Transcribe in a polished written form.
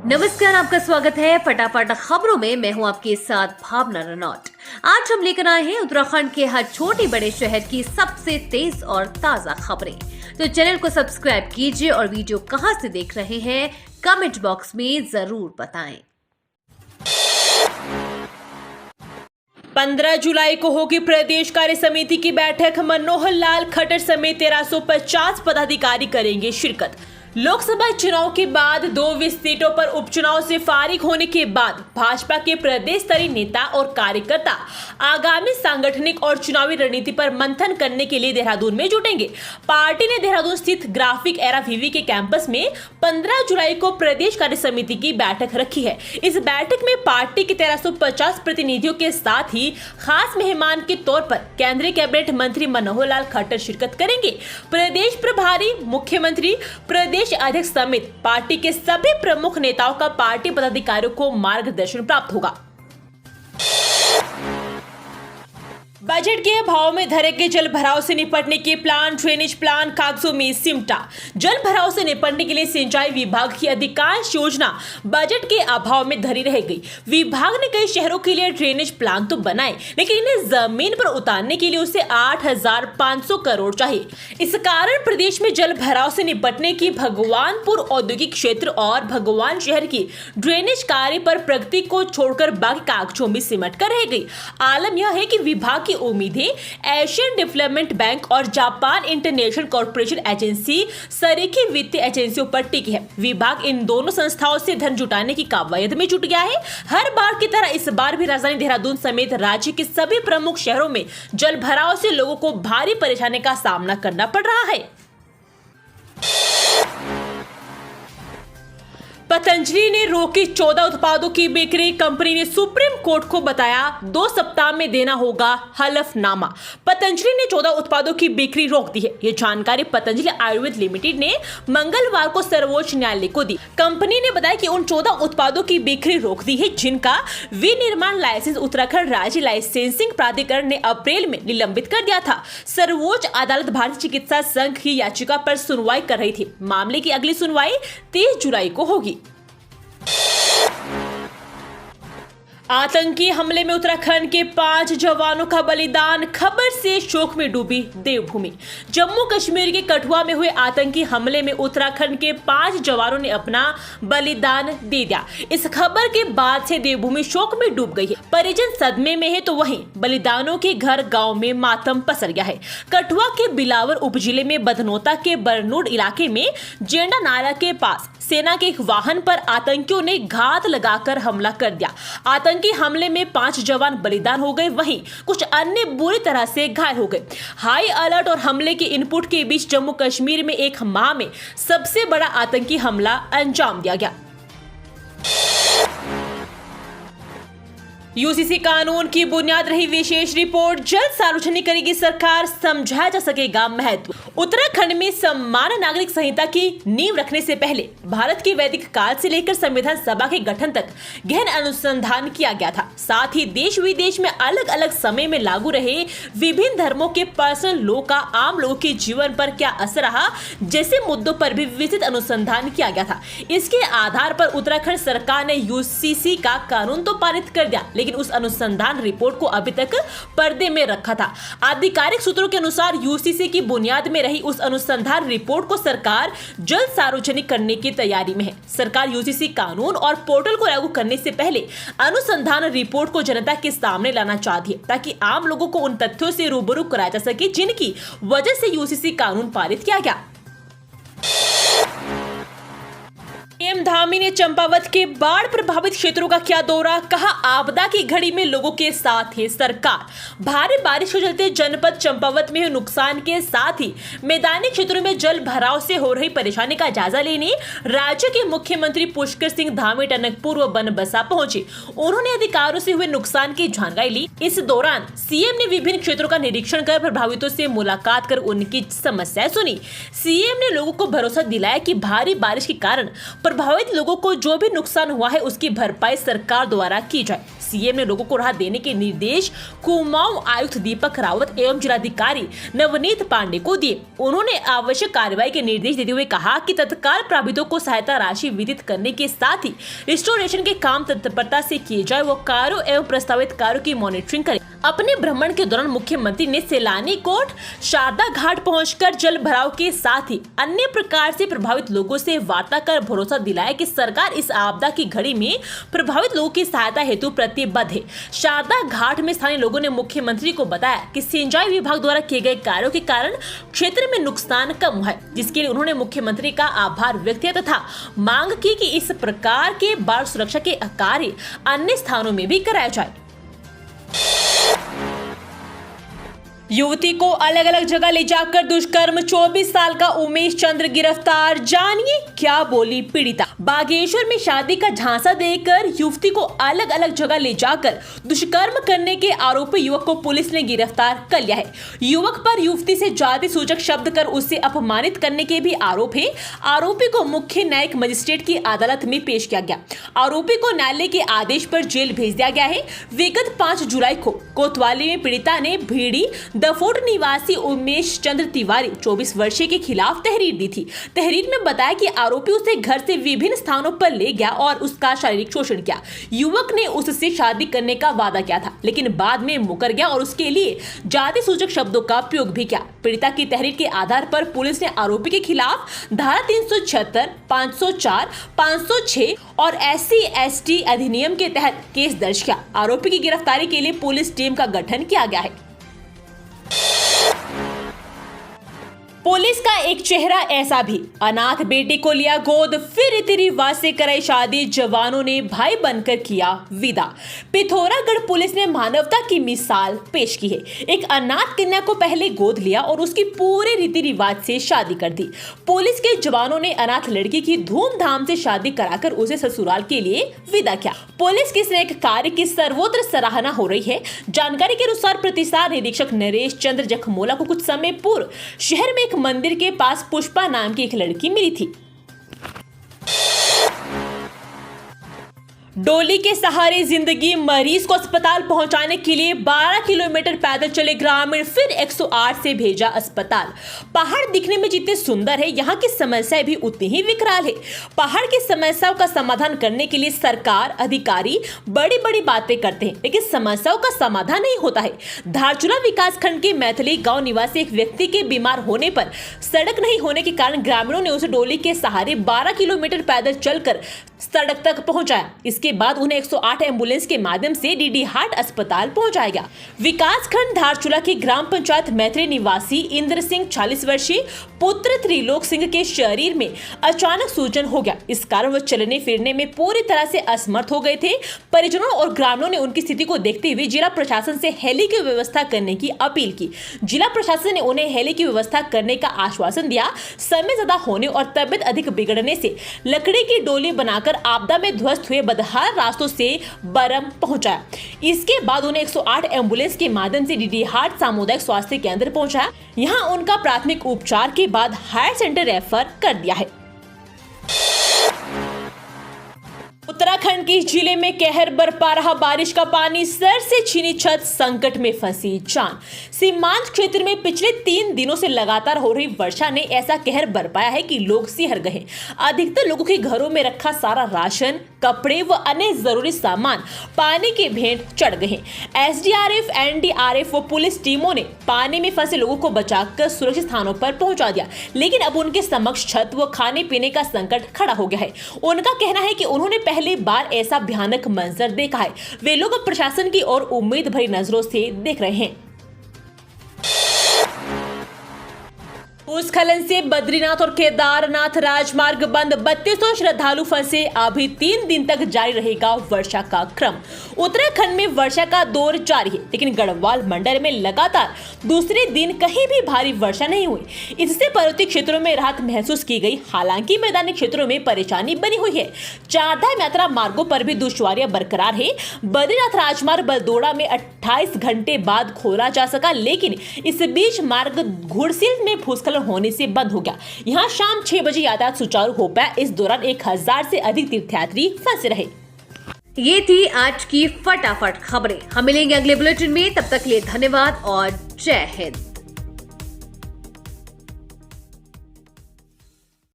नमस्कार, आपका स्वागत है फटाफट खबरों में। मैं हूं आपके साथ भावना रनौत। आज हम लेकर आए हैं उत्तराखंड के हर छोटे बड़े शहर की सबसे तेज और ताजा खबरें। तो चैनल को सब्सक्राइब कीजिए और वीडियो कहां से देख रहे हैं कमेंट बॉक्स में जरूर बताएं। 15 जुलाई को होगी प्रदेश कार्य समिति की बैठक। मनोहर लाल खट्टर समेत 1350 पदाधिकारी करेंगे शिरकत। लोकसभा चुनाव के बाद 2 सीटों पर उपचुनाव से फारिग होने के बाद भाजपा के प्रदेश स्तरीय नेता और कार्यकर्ता आगामी सांगठनिक और चुनावी रणनीति पर मंथन करने के लिए देहरादून में जुटेंगे। पार्टी ने देहरादून स्थित ग्राफिक एरा वीवी के कैंपस में 15 जुलाई को प्रदेश कार्य समिति की बैठक रखी है। इस बैठक में पार्टी के 1350 प्रतिनिधियों के साथ ही खास मेहमान के तौर पर केंद्रीय कैबिनेट मंत्री मनोहर लाल खट्टर शिरकत करेंगे। प्रदेश प्रभारी, मुख्यमंत्री, प्रदेश अध्यक्ष समेत पार्टी के सभी प्रमुख नेताओं का पार्टी पदाधिकारियों को मार्गदर्शन प्राप्त होगा। बजट के अभाव में धरे के जल भराव से निपटने के प्लान, ड्रेनेज प्लान कागजों में सिमटा। जल भराव से निपटने के लिए सिंचाई विभाग की अधिकांश योजना बजट के अभाव में धरी रह गई। विभाग ने कई शहरों के लिए ड्रेनेज प्लान तो बनाए, लेकिन इन्हें जमीन पर उतारने के लिए उसे 8,500 करोड़ चाहिए। इस कारण प्रदेश में जल भराव से निपटने की भगवानपुर औद्योगिक क्षेत्र और भगवान शहर की ड्रेनेज कार्य पर प्रगति को छोड़कर बाकी कागजों में सिमट कर रह गई। आलम यह है कि विभाग की उम्मीदें एशियन डेवलपमेंट बैंक और जापान इंटरनेशनल कॉर्पोरेशन एजेंसी सरीखी वित्तीय एजेंसियों पर टिकी है। विभाग इन दोनों संस्थाओं से धन जुटाने की कवायद में जुट गया है। हर बार की तरह इस बार भी राजधानी देहरादून समेत राज्य के सभी प्रमुख शहरों में जल भराव से लोगों को भारी परेशानी का सामना करना पड़ रहा है। पतंजलि ने रोकी 14 उत्पादों की बिक्री। कंपनी ने सुप्रीम कोर्ट को बताया 2 सप्ताह में देना होगा हलफनामा। पतंजलि ने 14 उत्पादों की बिक्री रोक दी है। यह जानकारी पतंजलि आयुर्वेद लिमिटेड ने मंगलवार को सर्वोच्च न्यायालय को दी। कंपनी ने बताया कि उन 14 उत्पादों की बिक्री रोक दी है जिनका विनिर्माण लाइसेंस उत्तराखंड राज्य लाइसेंसिंग प्राधिकरण ने अप्रैल में निलंबित कर दिया था। सर्वोच्च अदालत भारतीय चिकित्सा संघ की याचिका पर सुनवाई कर रही थी। मामले की अगली सुनवाई 30 जुलाई को होगी। आतंकी हमले में उत्तराखंड के 5 जवानों का बलिदान। खबर से शोक में डूबी देवभूमि। जम्मू कश्मीर के कठुआ में हुए आतंकी हमले में उत्तराखंड के 5 जवानों ने अपना बलिदान दे दिया। इस खबर के बाद से देवभूमि शोक में डूब गई है। परिजन सदमे में है तो वहीं बलिदानों के घर गांव में मातम पसर गया है। कठुआ के बिलावर उपजिले में बधनोता के बरनूड इलाके में जेंडा नाला के पास सेना के एक वाहन पर आतंकियों ने घात लगाकर हमला कर दिया। आतंकी हमले में 5 जवान बलिदान हो गए, वहीं कुछ अन्य बुरी तरह से घायल हो गए। हाई अलर्ट और हमले के इनपुट के बीच जम्मू कश्मीर में एक माह में सबसे बड़ा आतंकी हमला अंजाम दिया गया। यूसीसी कानून की बुनियाद रही विशेष रिपोर्ट जल्द सार्वजनिक करेगी सरकार, समझाया जा सकेगा महत्व। उत्तराखंड में समान नागरिक संहिता की नींव रखने से पहले भारत के वैदिक काल से लेकर संविधान सभा के गठन तक गहन अनुसंधान किया गया था। साथ ही देश विदेश में अलग अलग समय में लागू रहे विभिन्न धर्मों के पर्सनल लॉ का आम लोगों के जीवन पर क्या असर रहा, जैसे मुद्दों पर भी विस्तृत अनुसंधान किया गया था। इसके आधार पर उत्तराखंड सरकार ने यूसीसी का कानून तो पारित कर दिया, लेकिन उस अनुसंधान रिपोर्ट को अभी तक पर्दे में रखा था। आधिकारिक सूत्रों के अनुसार यूसीसी की बुनियाद में रही उस अनुसंधान रिपोर्ट को सरकार जल्द सार्वजनिक करने की तैयारी में है। सरकार यूसीसी कानून और पोर्टल को लागू करने से पहले अनुसंधान रिपोर्ट को जनता के सामने लाना चाहती है, ताकि आम लोगों को उन तथ्यों से रूबरू कराया जा सके जिनकी वजह से यूसीसी कानून पारित किया गया। सीएम धामी ने चंपावत के बाढ़ प्रभावित क्षेत्रों का किया दौरा। कहा आपदा की घड़ी में लोगों के साथ है सरकार। भारी बारिश के चलते जनपद चंपावत में हुए नुकसान के साथ ही मैदानी क्षेत्रों में जल भराव से हो रही परेशानी का जायजा लेने राज्य के मुख्यमंत्री पुष्कर सिंह धामी टनकपुर व बनबसा पहुंचे। उन्होंने अधिकारियों से हुए नुकसान की जानकारी ली। इस दौरान सीएम ने विभिन्न क्षेत्रों का निरीक्षण कर प्रभावितों से मुलाकात कर उनकी समस्याएं सुनी। सीएम ने लोगों को भरोसा दिलाया कि भारी बारिश के कारण प्रभावित प्रभावित लोगों को जो भी नुकसान हुआ है उसकी भरपाई सरकार द्वारा की जाए। सीएम ने लोगों को राहत देने के निर्देश कुमाऊं आयुक्त दीपक रावत एवं जिलाधिकारी नवनीत पांडे को दिए। उन्होंने आवश्यक कार्रवाई के निर्देश देते हुए कहा कि तत्काल प्रभावितों को सहायता राशि वितरित करने के साथ ही रिस्टोरेशन के काम तत्परता से किए जाए। वो कार्यों एवं प्रस्तावित कार्यों की मॉनिटरिंग करें। अपने भ्रमण के दौरान मुख्यमंत्री ने सैलानी कोट शारदा घाट पहुंचकर जल भराव के साथ ही अन्य प्रकार से प्रभावित लोगों से वार्ता कर भरोसा दिलाया कि सरकार इस आपदा की घड़ी में प्रभावित लोगों की सहायता हेतु प्रतिबद्ध है। शारदा घाट में स्थानीय लोगों ने मुख्यमंत्री को बताया कि सिंचाई विभाग द्वारा किए गए कार्यों के कारण क्षेत्र में नुकसान कम हुआ है, जिसके लिए उन्होंने मुख्यमंत्री का आभार व्यक्त किया तथा मांग की कि इस प्रकार के बाढ़ सुरक्षा के कार्य अन्य स्थानों में भी कराया जाए। युवती को अलग अलग जगह ले जाकर दुष्कर्म, 24 साल का उमेश चंद्र गिरफ्तार। जानिए क्या बोली पीड़िता। बागेश्वर में शादी का झांसा देकर युवती को अलग अलग जगह ले जाकर दुष्कर्म करने के आरोपी युवक को पुलिस ने गिरफ्तार कर लिया है। युवक पर युवती से जाति सूचक शब्द कर उससे अपमानित करने के भी आरोप है। आरोपी को मुख्य न्यायिक मजिस्ट्रेट की अदालत में पेश किया गया। आरोपी को न्यायालय के आदेश पर जेल भेज दिया गया है। विगत 5 जुलाई को कोतवाली में पीड़िता ने भीड़ी दफोट निवासी उमेश चंद्र तिवारी 24 वर्षीय के खिलाफ तहरीर दी थी। तहरीर में बताया कि आरोपी उसे घर से विभिन्न स्थानों पर ले गया और उसका शारीरिक शोषण किया। युवक ने उससे शादी करने का वादा किया था, लेकिन बाद में मुकर गया और उसके लिए जाति सूचक शब्दों का प्रयोग भी किया। पीड़िता की तहरीर के आधार पर पुलिस ने आरोपी के खिलाफ धारा 376, 504, 506 और SC/ST अधिनियम के तहत केस दर्ज किया। आरोपी की गिरफ्तारी के लिए पुलिस टीम का गठन किया गया है। पुलिस का एक चेहरा ऐसा भी, अनाथ बेटी को लिया गोद, फिर रीति रिवाज से कराई शादी, जवानों ने भाई बनकर किया विदा। पिथौरागढ़ पुलिस ने मानवता की मिसाल पेश की है। एक अनाथ कन्या को पहले गोद लिया और उसकी पूरे रीति रिवाज से शादी कर दी। पुलिस के जवानों ने अनाथ लड़की की धूमधाम से शादी कराकर उसे ससुराल के लिए विदा किया। पुलिस के इस नेक कार्य की सर्वोच्च सराहना हो रही है। जानकारी के अनुसार प्रतिसार निरीक्षक नरेश चंद्र जखमोला को कुछ समय पूर्व शहर में एक मंदिर के पास पुष्पा नाम की एक लड़की मिली थी। डोली के सहारे जिंदगी, मरीज को अस्पताल पहुंचाने के लिए 12 किलोमीटर पैदल चले ग्रामीण, फिर 108 से भेजा अस्पताल। पहाड़ दिखने में जितने सुंदर है, यहाँ की समस्याएं भी उतनी ही विकराल है। पहाड़ की समस्याओं का समाधान करने के लिए सरकार, अधिकारी बड़ी बड़ी बातें करते हैं, लेकिन समस्याओं का समाधान नहीं होता है। धारचूला विकास खंड के मैथिली गाँव निवासी एक व्यक्ति के बीमार होने पर सड़क नहीं होने के कारण ग्रामीणों ने उसे डोली के सहारे 12 किलोमीटर पैदल चलकर सड़क तक पहुंचाया। इसके बाद उन्हें 108 एम्बुलेंस के माध्यम से डीडी हाट अस्पताल पहुंचाया गया। विकास खंड धारचूला के ग्राम पंचायत मैत्री निवासी इंद्र सिंह 40 वर्षीय पुत्र त्रिलोक सिंह के शरीर में अचानक सूजन हो गया। इस कारण वह चलने फिरने में पूरी तरह से असमर्थ हो गए थे। परिजनों और ग्रामीणों ने उनकी स्थिति को देखते हुए जिला प्रशासन से हेली की व्यवस्था करने की अपील की। जिला प्रशासन ने उन्हें हेली की व्यवस्था करने का आश्वासन दिया। समय ज्यादा होने और तबियत अधिक बिगड़ने से लकड़ी की डोली बनाकर आपदा में ध्वस्त हुए बदहाल रास्तों से बरम पहुंचाया। इसके बाद उन्हें 108 एम्बुलेंस के माध्यम से डीडी हाट सामुदायिक स्वास्थ्य केंद्र पहुंचाया। यहां उनका प्राथमिक उपचार के बाद हायर सेंटर रेफर कर दिया है। उत्तराखंड के जिले में कहर बरपा रहा बारिश का पानी, सर से छीनी छत, संकट में फंसी जान। सीमांत क्षेत्र में पिछले 3 दिनों से लगातार हो रही वर्षा ने ऐसा कहर बरपाया है कि लोग सिहर गए। अधिकतर लोगों के घरों में रखा सारा राशन, कपड़े व अन्य जरूरी सामान पानी के भेंट चढ़ गए। SDRF, NDRF व पुलिस टीमों ने पानी में फंसे लोगों को बचाकर सुरक्षित स्थानों पर पहुंचा दिया, लेकिन अब उनके समक्ष छत व खाने पीने का संकट खड़ा हो गया है। उनका कहना है कि उन्होंने पहली बार ऐसा भयानक मंजर देखा है। वे लोग अब प्रशासन की ओर उम्मीद भरी नजरों से देख रहे हैं। भूस्खलन से बद्रीनाथ और केदारनाथ राजमार्ग बंद, 3200 श्रद्धालु फंसे, अभी 3 दिन तक जारी रहेगा वर्षा का क्रम। उत्तराखंड में वर्षा का दौर जारी है, लेकिन गढ़वाल मंडल में लगातार दूसरे दिन कहीं भी भारी वर्षा नहीं हुई। इससे पर्वतीय क्षेत्रों में राहत महसूस की गई। हालांकि मैदानी क्षेत्रों में परेशानी बनी हुई है। चारधाम यात्रा मार्गों पर भी दुश्वारियां बरकरार है। बद्रीनाथ राजमार्ग बलदोड़ा में 28 घंटे बाद खोला जा सका, लेकिन इस बीच मार्ग घुड़सिल में भूस्खलन संचालन होने से बंद हो गया। यहाँ शाम 6 बजे यातायात सुचारू हो पाया। इस दौरान 1000 से अधिक तीर्थयात्री फंसे रहे। ये थी आज की फटाफट खबरें। हम मिलेंगे अगले बुलेटिन में, तब तक के लिए धन्यवाद और जय हिंद।